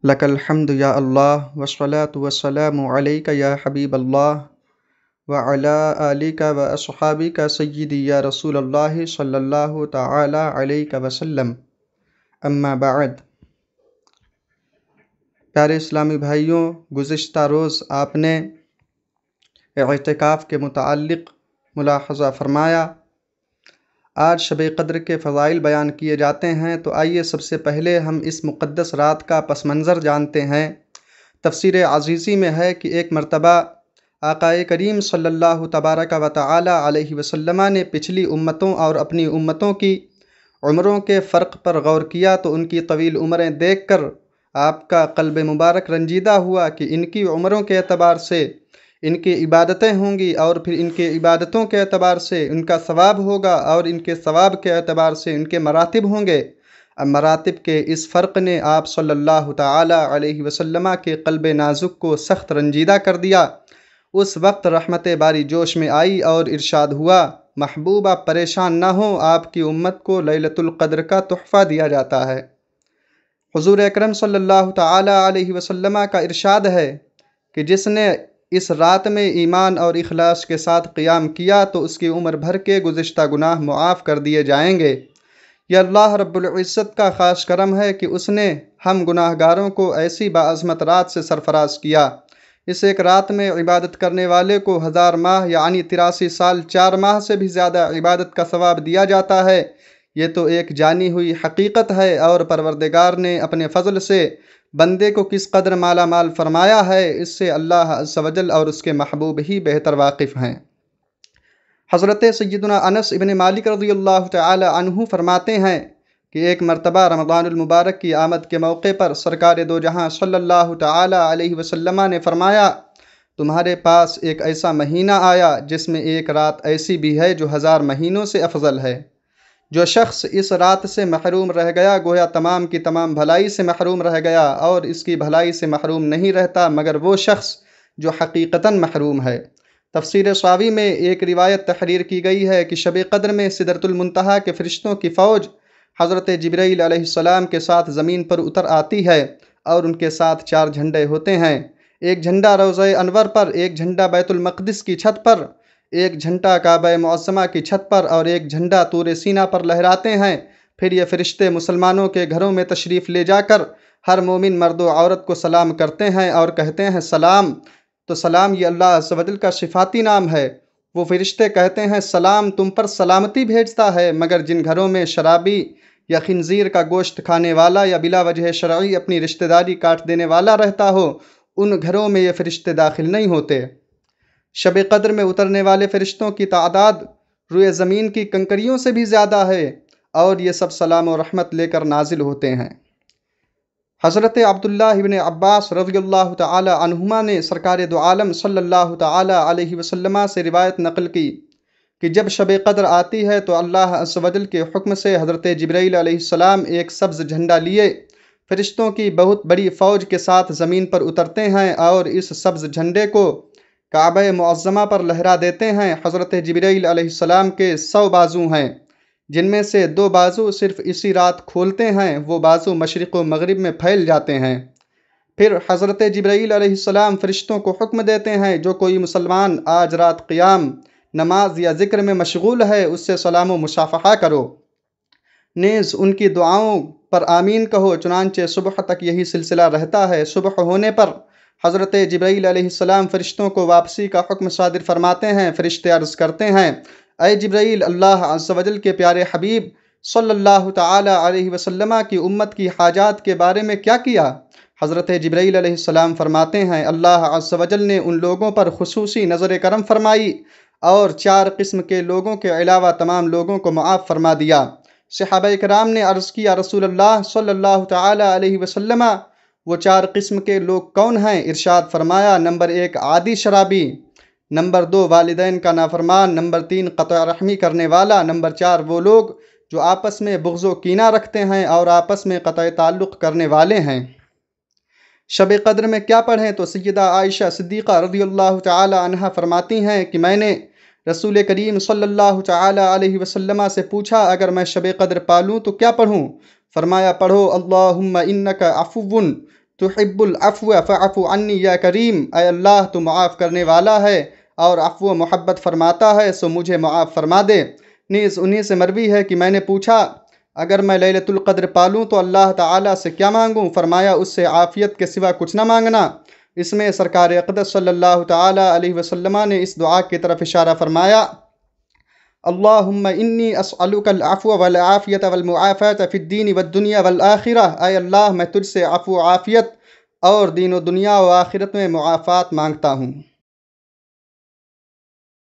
لک الحمد یا اللہ والصلاة والسلام علیک یا حبیب اللہ وعلی آلک و اصحابک سیدی یا رسول اللہ صلی اللہ تعالی علیہ وسلم اما بعد۔ پیارے اسلامی بھائیوں، گزشتہ روز آپ نے اعتکاف کے متعلق ملاحظہ فرمایا۔ آج شب قدر کے فضائل بیان کیے جاتے ہیں، تو آئیے سب سے پہلے ہم اس مقدس رات کا پس منظر جانتے ہیں۔ تفسیر عزیزی میں ہے کہ ایک مرتبہ آقا کریم صلی اللہ تبارک و تعالی علیہ وسلم نے پچھلی امتوں اور اپنی امتوں کی عمروں کے فرق پر غور کیا تو ان کی طویل عمریں دیکھ کر آپ کا قلب مبارک رنجیدہ ہوا کہ ان کی عمروں کے اعتبار سے ان کی عبادتیں ہوں گی، اور پھر ان کی عبادتوں کے اعتبار سے ان کا ثواب ہوگا، اور ان کے ثواب کے اعتبار سے ان کے مراتب ہوں گے۔ اب مراتب کے اس فرق نے آپ صلی اللہ تعالی علیہ وسلم کے قلب نازک کو سخت رنجیدہ کر دیا۔ اس وقت رحمت باری جوش میں آئی اور ارشاد ہوا، محبوب آپ پریشان نہ ہوں، آپ کی امت کو لیلۃ القدر کا تحفہ دیا جاتا ہے۔ حضور اکرم صلی اللہ تعالی علیہ وسلم کا ارشاد ہے کہ جس نے اس رات میں ایمان اور اخلاص کے ساتھ قیام کیا تو اس کی عمر بھر کے گزشتہ گناہ معاف کر دیے جائیں گے۔ یہ اللہ رب العزت کا خاص کرم ہے کہ اس نے ہم گناہ گاروں کو ایسی باعظمت رات سے سرفراز کیا۔ اس ایک رات میں عبادت کرنے والے کو 1000 ماہ یعنی 83 سال 4 ماہ سے بھی زیادہ عبادت کا ثواب دیا جاتا ہے۔ یہ تو ایک جانی ہوئی حقیقت ہے، اور پروردگار نے اپنے فضل سے بندے کو کس قدر مالا مال فرمایا ہے، اس سے اللہ عز و جل اور اس کے محبوب ہی بہتر واقف ہیں۔ حضرت سیدنا انس ابن مالک رضی اللہ تعالی عنہ فرماتے ہیں کہ ایک مرتبہ رمضان المبارک کی آمد کے موقع پر سرکار دو جہاں صلی اللہ تعالی علیہ وسلم نے فرمایا، تمہارے پاس ایک ایسا مہینہ آیا جس میں ایک رات ایسی بھی ہے جو 1000 مہینوں سے افضل ہے۔ جو شخص اس رات سے محروم رہ گیا گویا تمام کی تمام بھلائی سے محروم رہ گیا، اور اس کی بھلائی سے محروم نہیں رہتا مگر وہ شخص جو حقیقتاً محروم ہے۔ تفسیر صاوی میں ایک روایت تحریر کی گئی ہے کہ شب قدر میں سدرۃ المنتہا کے فرشتوں کی فوج حضرت جبرائیل علیہ السلام کے ساتھ زمین پر اتر آتی ہے، اور ان کے ساتھ 4 جھنڈے ہوتے ہیں۔ ایک جھنڈا روضہ انور پر، ایک جھنڈا بیت المقدس کی چھت پر، ایک جھنڈا کعبہ معظمہ کی چھت پر، اور ایک جھنڈا طور سینا پر لہراتے ہیں۔ پھر یہ فرشتے مسلمانوں کے گھروں میں تشریف لے جا کر ہر مومن مرد و عورت کو سلام کرتے ہیں اور کہتے ہیں سلام۔ تو سلام یہ اللہ عز و جل کا صفاتی نام ہے۔ وہ فرشتے کہتے ہیں سلام تم پر سلامتی بھیجتا ہے، مگر جن گھروں میں شرابی یا خنزیر کا گوشت کھانے والا یا بلا وجہ شرعی اپنی رشتہ داری کاٹ دینے والا رہتا ہو، ان گھروں میں یہ فرشتے داخل نہیں ہوتے۔ شب قدر میں اترنے والے فرشتوں کی تعداد روئے زمین کی کنکریوں سے بھی زیادہ ہے، اور یہ سب سلام و رحمت لے کر نازل ہوتے ہیں۔ حضرت عبداللہ ابن عباس رضی اللہ تعالی عنہما نے سرکار دو عالم صلی اللہ تعالی علیہ وسلم سے روایت نقل کی کہ جب شب قدر آتی ہے تو اللہ عز و جل کے حکم سے حضرت جبرائیل علیہ السلام ایک سبز جھنڈا لیے فرشتوں کی بہت بڑی فوج کے ساتھ زمین پر اترتے ہیں، اور اس سبز جھنڈے کو کعبہ معظمہ پر لہرا دیتے ہیں۔ حضرت جبرائیل علیہ السلام کے 100 بازو ہیں، جن میں سے 2 بازو صرف اسی رات کھولتے ہیں، وہ بازو مشرق و مغرب میں پھیل جاتے ہیں۔ پھر حضرت جبرائیل علیہ السلام فرشتوں کو حکم دیتے ہیں جو کوئی مسلمان آج رات قیام، نماز یا ذکر میں مشغول ہے اس سے سلام و مصافحہ کرو، نیز ان کی دعاؤں پر آمین کہو۔ چنانچہ صبح تک یہی سلسلہ رہتا ہے۔ صبح ہونے پر حضرت جبرائیل علیہ السلام فرشتوں کو واپسی کا حکم صادر فرماتے ہیں۔ فرشتے عرض کرتے ہیں، اے جبرائیل، اللہ عز و جل کے پیارے حبیب صلی اللہ تعالی علیہ وسلم کی امت کی حاجات کے بارے میں کیا کیا؟ حضرت جبرائیل علیہ السلام فرماتے ہیں، اللہ عز و جل نے ان لوگوں پر خصوصی نظر کرم فرمائی اور 4 قسم کے لوگوں کے علاوہ تمام لوگوں کو معاف فرما دیا۔ صحابہ کرام نے عرض کیا، رسول اللہ صلی اللہ تعالی علیہ وسلم وہ 4 قسم کے لوگ کون ہیں؟ ارشاد فرمایا، نمبر 1 عادی شرابی، نمبر 2 والدین کا نافرمان، نمبر 3 قطع رحمی کرنے والا، نمبر 4 وہ لوگ جو آپس میں بغض و کینہ رکھتے ہیں اور آپس میں قطع تعلق کرنے والے ہیں۔ شب قدر میں کیا پڑھیں؟ تو سیدہ عائشہ صدیقہ رضی اللہ تعالی عنہا فرماتی ہیں کہ میں نے رسول کریم صلی اللہ تعالی علیہ وسلم سے پوچھا، اگر میں شب قدر پالوں تو کیا پڑھوں؟ فرمایا، پڑھو اللہم انک عفو تحب العفو فاعف عنی یا کریم، اے اللہ تو معاف کرنے والا ہے اور عفو و محبت فرماتا ہے، سو مجھے معاف فرما دے۔ نیز انہی سے مروی ہے کہ میں نے پوچھا اگر میں لیلۃ القدر پالوں تو اللہ تعالیٰ سے کیا مانگوں؟ فرمایا اس سے عافیت کے سوا کچھ نہ مانگنا۔ اس میں سرکار اقدس صلی اللہ تعالیٰ علیہ وسلم نے اس دعا کی طرف اشارہ فرمایا، اللہم انی اسألک العفو والعافیت والمعافات فی الدین والدنیا والآخرہ، اے اللہ میں تجھ سے عفو و عافیت اور دین و دنیا و آخرت میں معافات مانگتا ہوں۔